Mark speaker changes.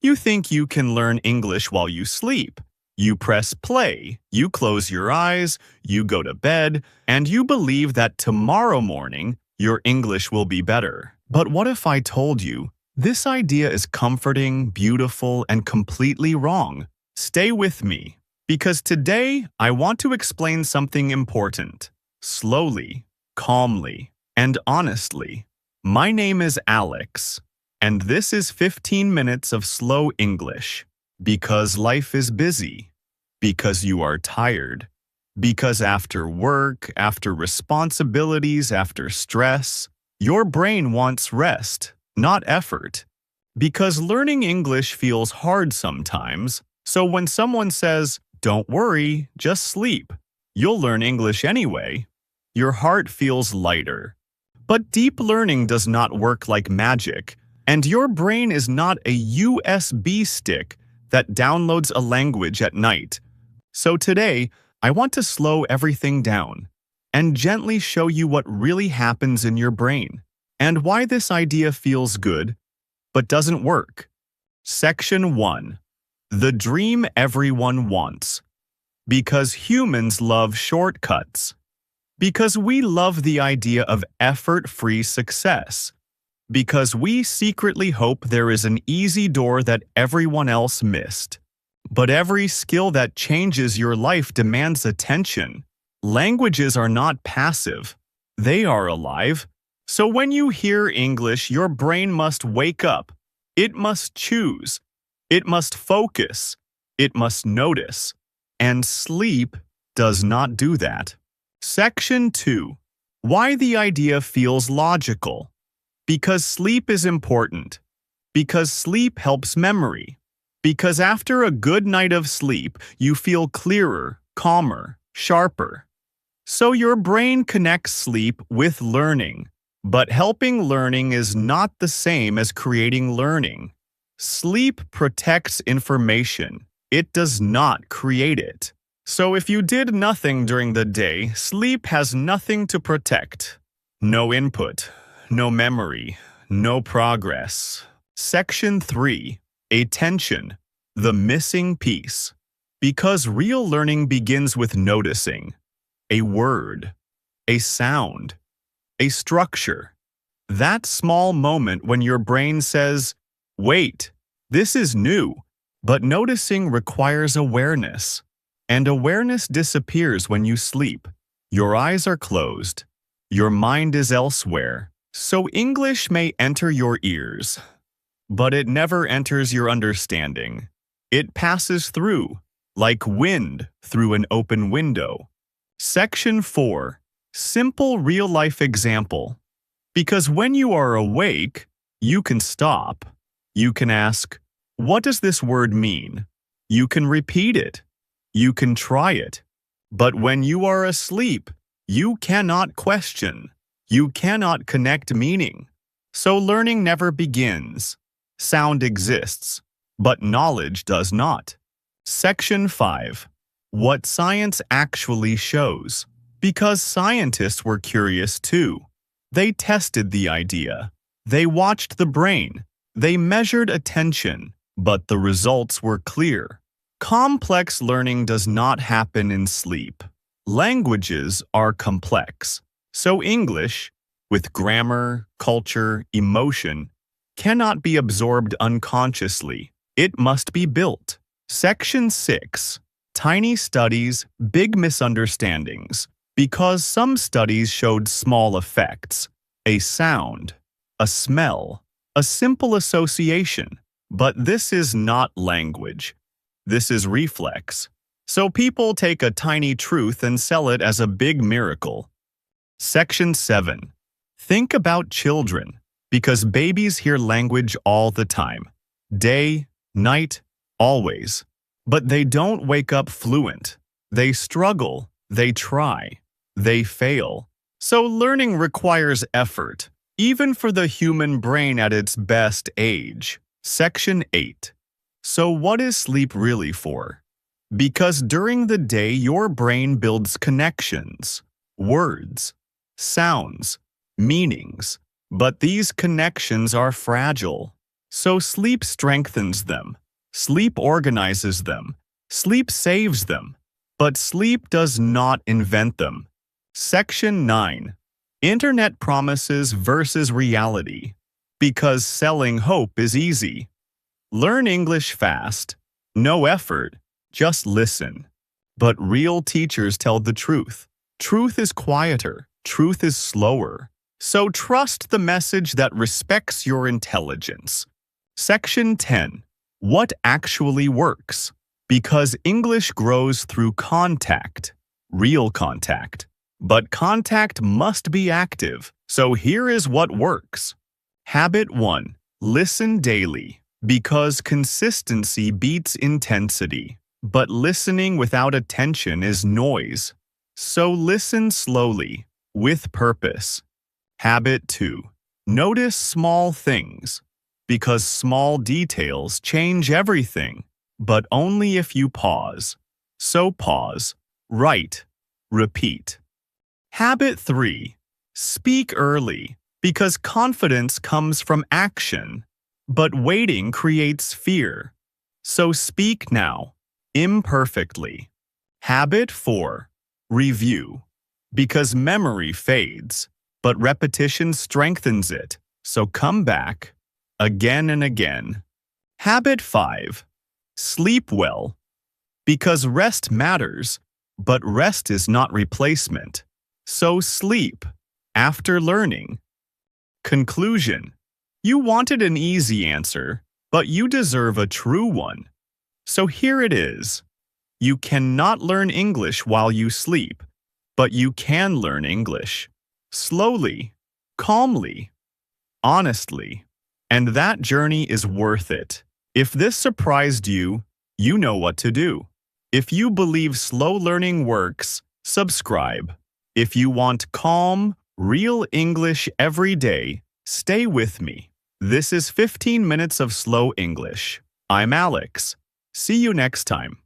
Speaker 1: You think you can learn English while you sleep. You press play, you close your eyes, you go to bed, and you believe that tomorrow morning your English will be better. But what if I told you this idea is comforting, beautiful, and completely wrong? Stay with me, because today I want to explain something important. Slowly, calmly, and honestly. My name is Alex, and this is 15 minutes of slow English. Because life is busy. Because you are tired. Because after work, after responsibilities, after stress, your brain wants rest, not effort. Because learning English feels hard sometimes, so when someone says, "Don't worry, just sleep," you'll learn English anyway. Your heart feels lighter. But deep learning does not work like magic, and your brain is not a USB stick that downloads a language at night. So today, I want to slow everything down and gently show you what really happens in your brain and why this idea feels good but doesn't work. Section 1. The dream everyone wants. Because humans love shortcuts. Because we love the idea of effort-free success. Because we secretly hope there is an easy door that everyone else missed. But every skill that changes your life demands attention. Languages are not passive. They are alive. So when you hear English, your brain must wake up. It must choose. It must focus. It must notice. And sleep does not do that. Section 2. Why the idea feels logical. Because sleep is important. Because sleep helps memory. Because after a good night of sleep, you feel clearer, calmer, sharper. So your brain connects sleep with learning. But helping learning is not the same as creating learning. Sleep protects information. It does not create it. So if you did nothing during the day, sleep has nothing to protect. No input, no memory, no progress. Section 3. Attention, the missing piece. Because real learning begins with noticing. A word, a sound, a structure. That small moment when your brain says, "Wait, this is new." But noticing requires awareness. And awareness disappears when you sleep. Your eyes are closed. Your mind is elsewhere. So English may enter your ears, but it never enters your understanding. It passes through, like wind through an open window. Section 4. Simple real-life example. Because when you are awake, you can stop. You can ask, "What does this word mean?" You can repeat it. You can try it. But when you are asleep, you cannot question. You cannot connect meaning. So learning never begins. Sound exists, but knowledge does not. Section 5. What science actually shows. Because scientists were curious too. They tested the idea. They watched the brain. They measured attention, but the results were clear. Complex learning does not happen in sleep. Languages are complex. So English, with grammar, culture, emotion, cannot be absorbed unconsciously. It must be built. Section 6. Tiny studies, big misunderstandings. Because some studies showed small effects. A sound, a smell, a simple association. But this is not language. This is reflex. So people take a tiny truth and sell it as a big miracle. Section 7. Think about children, because babies hear language all the time. Day, night, always. But they don't wake up fluent. They struggle, they try, they fail. So learning requires effort, even for the human brain at its best age. Section 8. So what is sleep really for? Because during the day your brain builds connections, words, sounds, meanings, but these connections are fragile. So sleep strengthens them. Sleep organizes them. Sleep saves them. But sleep does not invent them. Section 9. Internet promises versus reality. Because selling hope is easy. Learn English fast. No effort. Just listen. But real teachers tell the truth. Truth is quieter. Truth is slower. So trust the message that respects your intelligence. Section 10. What actually works? Because English grows through contact. Real contact. But contact must be active. So here is what works. Habit 1. Listen daily. Because consistency beats intensity. But listening without attention is noise. So listen slowly, with purpose. Habit 2. Notice small things. Because small details change everything, but only if you pause. So pause, write, repeat. Habit 3. Speak early. Because confidence comes from action. But waiting creates fear. So speak now, imperfectly. Habit 4. Review. Because memory fades, but repetition strengthens it. So come back, again and again. Habit 5. Sleep well. Because rest matters, but rest is not replacement. So sleep, after learning. Conclusion. You wanted an easy answer, but you deserve a true one. So here it is. You cannot learn English while you sleep, but you can learn English. Slowly, calmly, honestly. And that journey is worth it. If this surprised you, you know what to do. If you believe slow learning works, subscribe. If you want calm, real English every day, stay with me. This is 15 minutes of slow English. I'm Alex. See you next time.